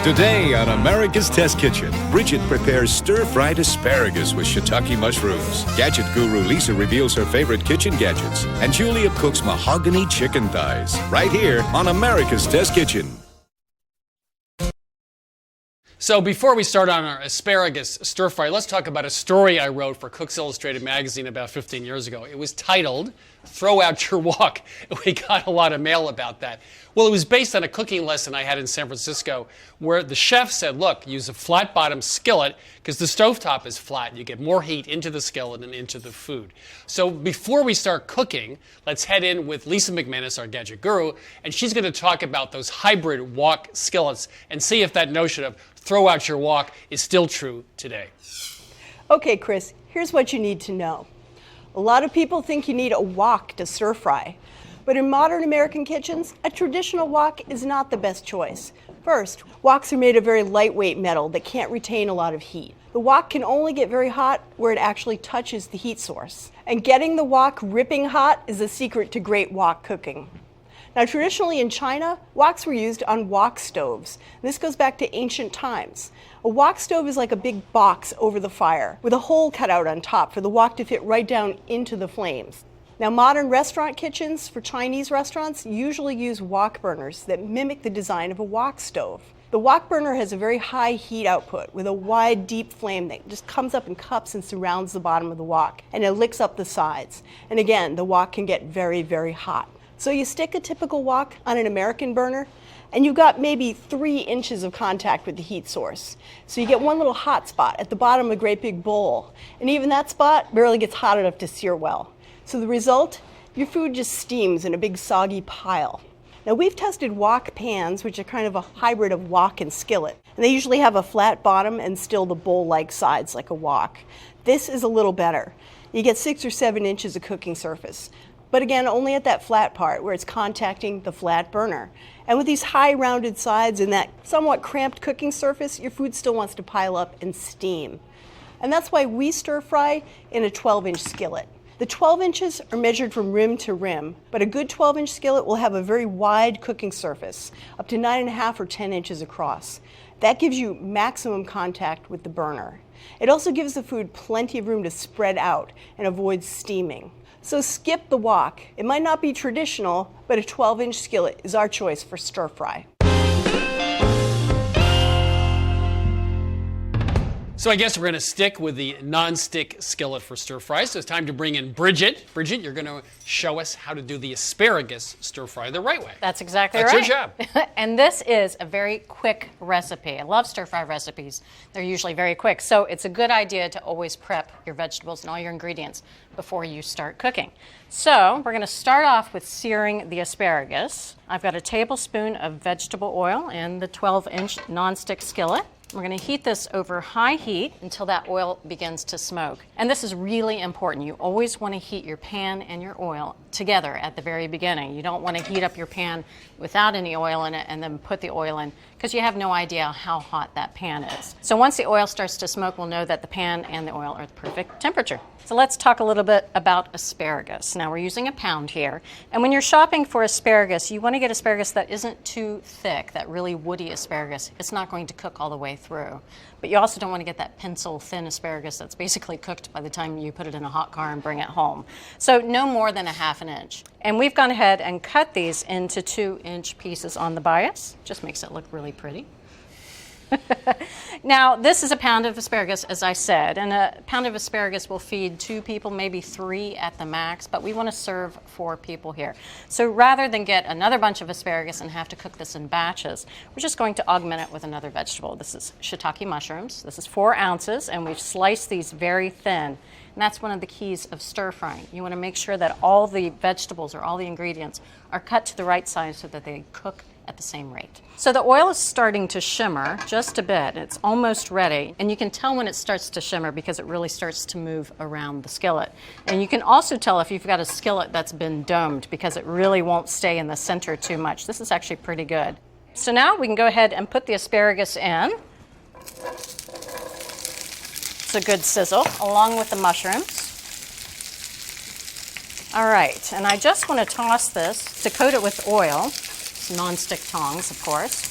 Today on America's Test Kitchen, Bridget prepares stir-fried asparagus with shiitake mushrooms. Gadget guru Lisa reveals her favorite kitchen gadgets. And Julia cooks mahogany chicken thighs. Right here on America's Test Kitchen. So before we start on our asparagus stir-fry, let's talk about a story I wrote for Cooks Illustrated magazine about 15 years ago. It was titled, Throw Out Your Wok. We got a lot of mail about that. Well, it was based on a cooking lesson I had in San Francisco where the chef said, look, use a flat-bottom skillet because the stovetop is flat and you get more heat into the skillet and into the food. So before we start cooking, let's head in with Lisa McManus, our gadget guru, and she's going to talk about those hybrid wok skillets and see if that notion of throw out your wok is still true today. Okay, Chris, here's what you need to know. A lot of people think you need a wok to stir fry. But in modern American kitchens, a traditional wok is not the best choice. First, woks are made of very lightweight metal that can't retain a lot of heat. The wok can only get very hot where it actually touches the heat source. And getting the wok ripping hot is the secret to great wok cooking. Now, traditionally in China, woks were used on wok stoves. This goes back to ancient times. A wok stove is like a big box over the fire with a hole cut out on top for the wok to fit right down into the flames. Now, modern restaurant kitchens for Chinese restaurants usually use wok burners that mimic the design of a wok stove. The wok burner has a very high heat output with a wide, deep flame that just comes up in cups and surrounds the bottom of the wok, and it licks up the sides. And again, the wok can get very, very hot. So you stick a typical wok on an American burner, and you've got maybe 3 inches of contact with the heat source. So you get one little hot spot at the bottom of a great big bowl, and even that spot barely gets hot enough to sear well. So the result, your food just steams in a big soggy pile. Now, we've tested wok pans, which are kind of a hybrid of wok and skillet. And they usually have a flat bottom and still the bowl-like sides like a wok. This is a little better. You get 6 or 7 inches of cooking surface. But again, only at that flat part where it's contacting the flat burner. And with these high rounded sides and that somewhat cramped cooking surface, your food still wants to pile up and steam. And that's why we stir fry in a 12-inch skillet. The 12 inches are measured from rim to rim, but a good 12-inch skillet will have a very wide cooking surface, up to 9.5 or 10 inches across. That gives you maximum contact with the burner. It also gives the food plenty of room to spread out and avoid steaming. So skip the wok. It might not be traditional, but a 12-inch skillet is our choice for stir fry. So I guess we're going to stick with the non-stick skillet for stir fry. So it's time to bring in Bridget. Bridget, you're going to show us how to do the asparagus stir fry the right way. That's exactly right. That's your job. And this is a very quick recipe. I love stir fry recipes. They're usually very quick. So it's a good idea to always prep your vegetables and all your ingredients before you start cooking. So we're going to start off with searing the asparagus. I've got a tablespoon of vegetable oil in the 12-inch nonstick skillet. We're going to heat this over high heat until that oil begins to smoke. And this is really important. You always want to heat your pan and your oil together at the very beginning. You don't want to heat up your pan without any oil in it and then put the oil in because you have no idea how hot that pan is. So once the oil starts to smoke, we'll know that the pan and the oil are the perfect temperature. So let's talk a little bit about asparagus. Now we're using a pound here. And when you're shopping for asparagus, you want to get asparagus that isn't too thick, that really woody asparagus. It's not going to cook all the way through. But you also don't want to get that pencil thin asparagus that's basically cooked by the time you put it in a hot car and bring it home. So no more than 1/2 inch. And we've gone ahead and cut these into 2-inch pieces on the bias. Just makes it look really pretty. Now, this is a pound of asparagus, as I said, and a pound of asparagus will feed 2 people, maybe 3 at the max, but we want to serve 4 people here. So rather than get another bunch of asparagus and have to cook this in batches, we're just going to augment it with another vegetable. This is shiitake mushrooms. This is 4 ounces, and we've sliced these very thin. And that's one of the keys of stir frying. You want to make sure that all the vegetables or all the ingredients are cut to the right size so that they cook at the same rate. So the oil is starting to shimmer just a bit. It's almost ready. And you can tell when it starts to shimmer because it really starts to move around the skillet. And you can also tell if you've got a skillet that's been domed because it really won't stay in the center too much. This is actually pretty good. So now we can go ahead and put the asparagus in. It's a good sizzle along with the mushrooms. All right, and I just want to toss this to coat it with oil. Non-stick tongs, of course.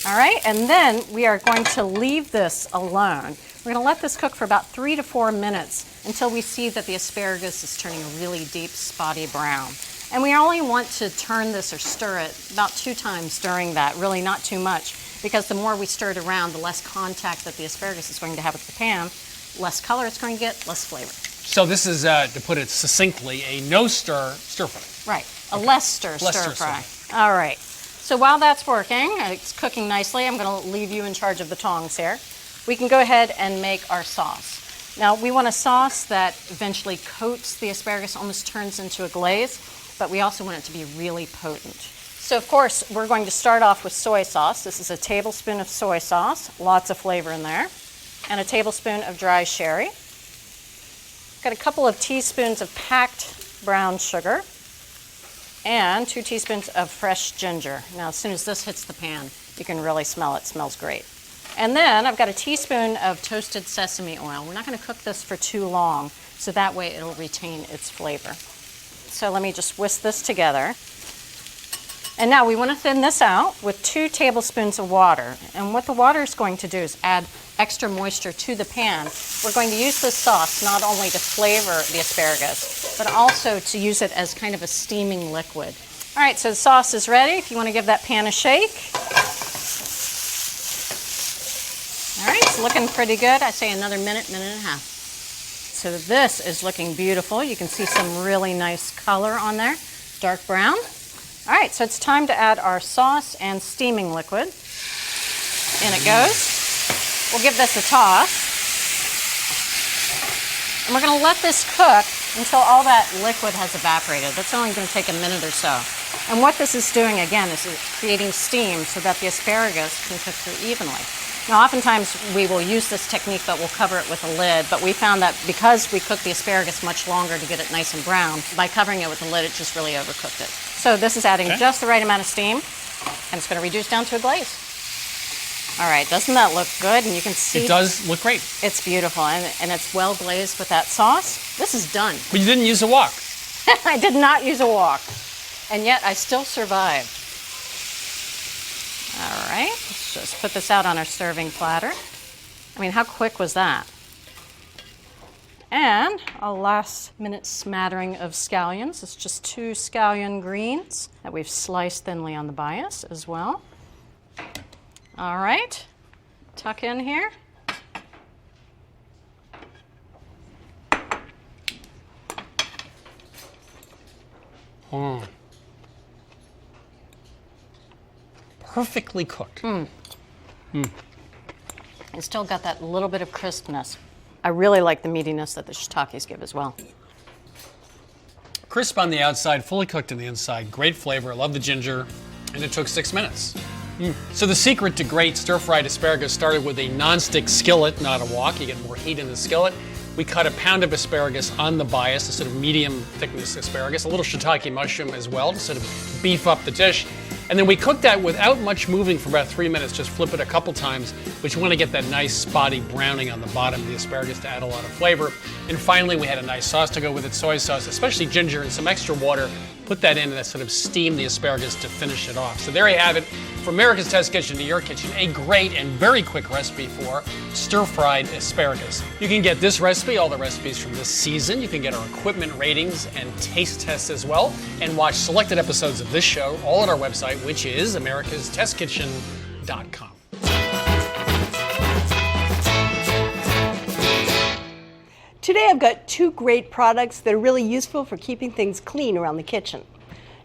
All right, and then we are going to leave this alone. We're going to let this cook for about 3 to 4 minutes until we see that the asparagus is turning a really deep, spotty brown. And we only want to turn this or stir it about 2 times during that, really not too much, because the more we stir it around, the less contact that the asparagus is going to have with the pan, less color it's going to get, less flavor. So this is, to put it succinctly, a no-stir stir-fry. Right, a less stir Stir-fry. All right. So while that's working, it's cooking nicely, I'm going to leave you in charge of the tongs here. We can go ahead and make our sauce. Now, we want a sauce that eventually coats the asparagus, almost turns into a glaze, but we also want it to be really potent. So, of course, we're going to start off with soy sauce. This is a tablespoon of soy sauce, lots of flavor in there, and a tablespoon of dry sherry. Got a couple of teaspoons of packed brown sugar, and 2 teaspoons of fresh ginger. Now, as soon as this hits the pan, you can really smell it. It smells great. And then I've got a teaspoon of toasted sesame oil. We're not going to cook this for too long, so that way it'll retain its flavor. So let me just whisk this together. And now we want to thin this out with 2 tablespoons of water. And what the water is going to do is add extra moisture to the pan. We're going to use this sauce not only to flavor the asparagus, but also to use it as kind of a steaming liquid. All right, so the sauce is ready. If you want to give that pan a shake. All right, it's looking pretty good. I say another minute, minute and a half. So this is looking beautiful. You can see some really nice color on there, dark brown. All right, so it's time to add our sauce and steaming liquid. In it goes. We'll give this a toss. And we're going to let this cook until all that liquid has evaporated. That's only going to take a minute or so. And what this is doing, again, is creating steam so that the asparagus can cook through evenly. Now, oftentimes we will use this technique, but we'll cover it with a lid. But we found that because we cook the asparagus much longer to get it nice and brown, by covering it with a lid, it just really overcooked it. So this is adding just the right amount of steam, and it's going to reduce down to a glaze. All right, doesn't that look good? And you can see It does look great. it's beautiful, and it's well glazed with that sauce. This is done. But you didn't use a wok. I did not use a wok, and yet I still survived. All right, let's just put this out on our serving platter. I mean, how quick was that? And a last minute smattering of scallions. It's just 2 scallion greens that we've sliced thinly on the bias as well. All right, tuck in here. Perfectly cooked. It's still got that little bit of crispness. I really like the meatiness that the shiitakes give as well. Crisp on the outside, fully cooked on the inside. Great flavor. I love the ginger. And it took 6 minutes. So the secret to great stir-fried asparagus started with a non-stick skillet, not a wok. You get more heat in the skillet. We cut a pound of asparagus on the bias, a sort of medium thickness asparagus, a little shiitake mushroom as well to sort of beef up the dish. And then we cooked that without much moving for about 3 minutes, just flip it a couple times, but you want to get that nice spotty browning on the bottom of the asparagus to add a lot of flavor. And finally, we had a nice sauce to go with it, soy sauce, especially ginger and some extra water. Put that in and that sort of steam the asparagus to finish it off. So there you have it. From America's Test Kitchen to your kitchen, a great and very quick recipe for stir-fried asparagus. You can get this recipe, all the recipes from this season. You can get our equipment ratings and taste tests as well, and watch selected episodes of this show, all at our website, which is americastestkitchen.com. Today I've got 2 great products that are really useful for keeping things clean around the kitchen.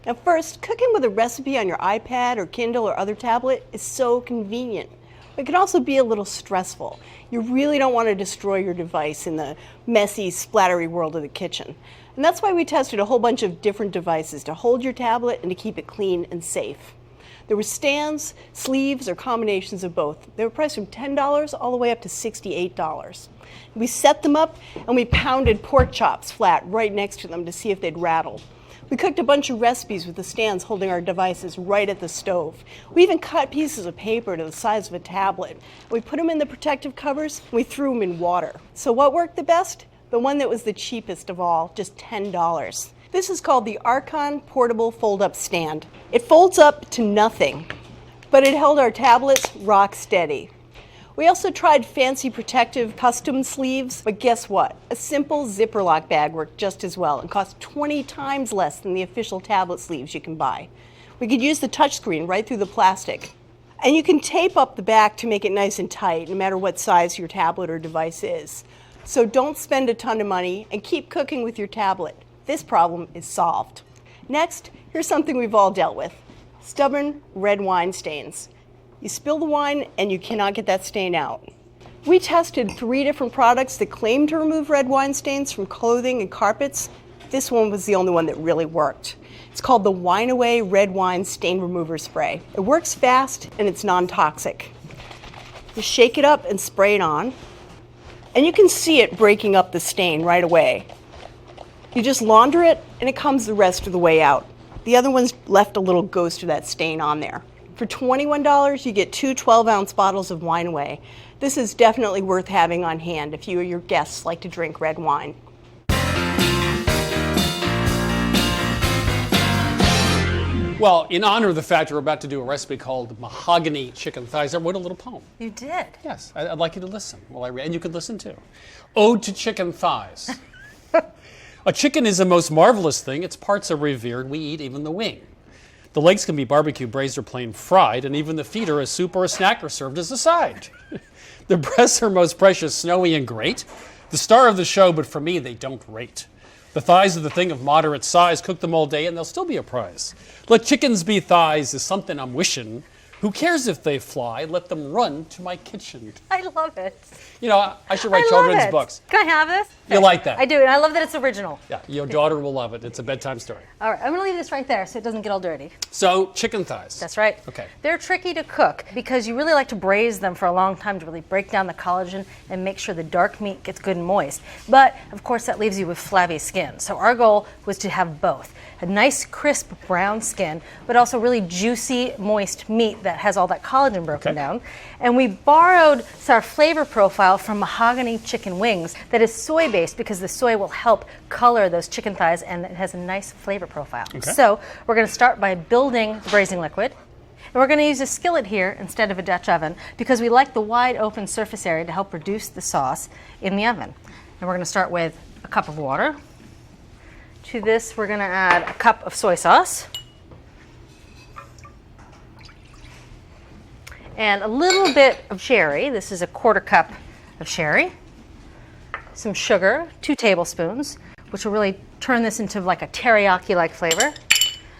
Now first, cooking with a recipe on your iPad or Kindle or other tablet is so convenient. But it can also be a little stressful. You really don't want to destroy your device in the messy, splattery world of the kitchen. And that's why we tested a whole bunch of different devices to hold your tablet and to keep it clean and safe. There were stands, sleeves, or combinations of both. They were priced from $10 all the way up to $68. We set them up and we pounded pork chops flat right next to them to see if they'd rattle. We cooked a bunch of recipes with the stands holding our devices right at the stove. We even cut pieces of paper to the size of a tablet. We put them in the protective covers and we threw them in water. So what worked the best? The one that was the cheapest of all, just $10. This is called the Archon Portable Fold-Up Stand. It folds up to nothing. but it held our tablets rock steady. We also tried fancy protective custom sleeves, but guess what? A simple zipper lock bag worked just as well and cost 20 times less than the official tablet sleeves you can buy. We could use the touchscreen right through the plastic. And you can tape up the back to make it nice and tight, no matter what size your tablet or device is. So don't spend a ton of money and keep cooking with your tablet. This problem is solved. Next, here's something we've all dealt with: stubborn red wine stains. You spill the wine and you cannot get that stain out. We tested 3 different products that claimed to remove red wine stains from clothing and carpets. This one was the only one that really worked. It's called the Wine Away Red Wine Stain Remover Spray. It works fast and it's non-toxic. You shake it up and spray it on, and you can see it breaking up the stain right away. You just launder it and it comes the rest of the way out. The other ones left a little ghost of that stain on there. For $21, you get 2 12-ounce bottles of Wine Away. This is definitely worth having on hand if you or your guests like to drink red wine. Well, in honor of the fact we're about to do a recipe called mahogany chicken thighs, I wrote a little poem. You did? Yes, I'd like you to listen while I read, and you can listen too. Ode to Chicken Thighs. A chicken is a most marvelous thing. Its parts are revered. We eat even the wing. The legs can be barbecued, braised, or plain fried, and even the feet are a soup or a snack or served as a side. The breasts are most precious, snowy, and great. The star of the show, but for me, they don't rate. The thighs are the thing of moderate size. Cook them all day, and they'll still be a prize. Let chickens be thighs is something I'm wishing. Who cares if they fly? Let them run to my kitchen. I love it. You know, I should write I children's love it. books. Can I have this? You like that? I do, and I love that it's original. Yeah, your daughter will love it. It's a bedtime story. All right, I'm going to leave this right there so it doesn't get all dirty. So, chicken thighs. That's right. Okay. They're tricky to cook because you really like to braise them for a long time to really break down the collagen and make sure the dark meat gets good and moist. But, of course, that leaves you with flabby skin. So our goal was to have both. A nice, crisp brown skin, but also really juicy, moist meat that has all that collagen broken down. And we borrowed our flavor profile from mahogany chicken wings that is soy-based because the soy will help color those chicken thighs and it has a nice flavor profile. Okay. So we're going to start by building the braising liquid. And we're going to use a skillet here instead of a Dutch oven because we like the wide open surface area to help reduce the sauce in the oven. And we're going to start with a cup of water. To this, we're going to add a cup of soy sauce and a little bit of sherry. This is a 1/4 cup of sherry. Some sugar, 2 tablespoons, which will really turn this into like a teriyaki-like flavor.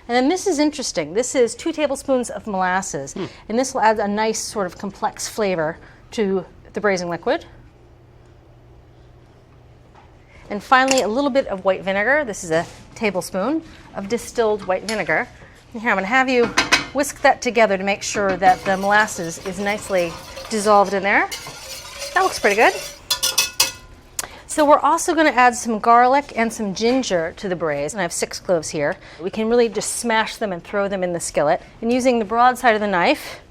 And then this is interesting. This is 2 tablespoons of molasses, and this will add a nice sort of complex flavor to the braising liquid. And finally, a little bit of white vinegar. This is a tablespoon of distilled white vinegar. And here, I'm going to have you whisk that together to make sure that the molasses is nicely dissolved in there. That looks pretty good. So we're also going to add some garlic and some ginger to the braise, and I have 6 cloves here. We can really just smash them and throw them in the skillet. And using the broad side of the knife,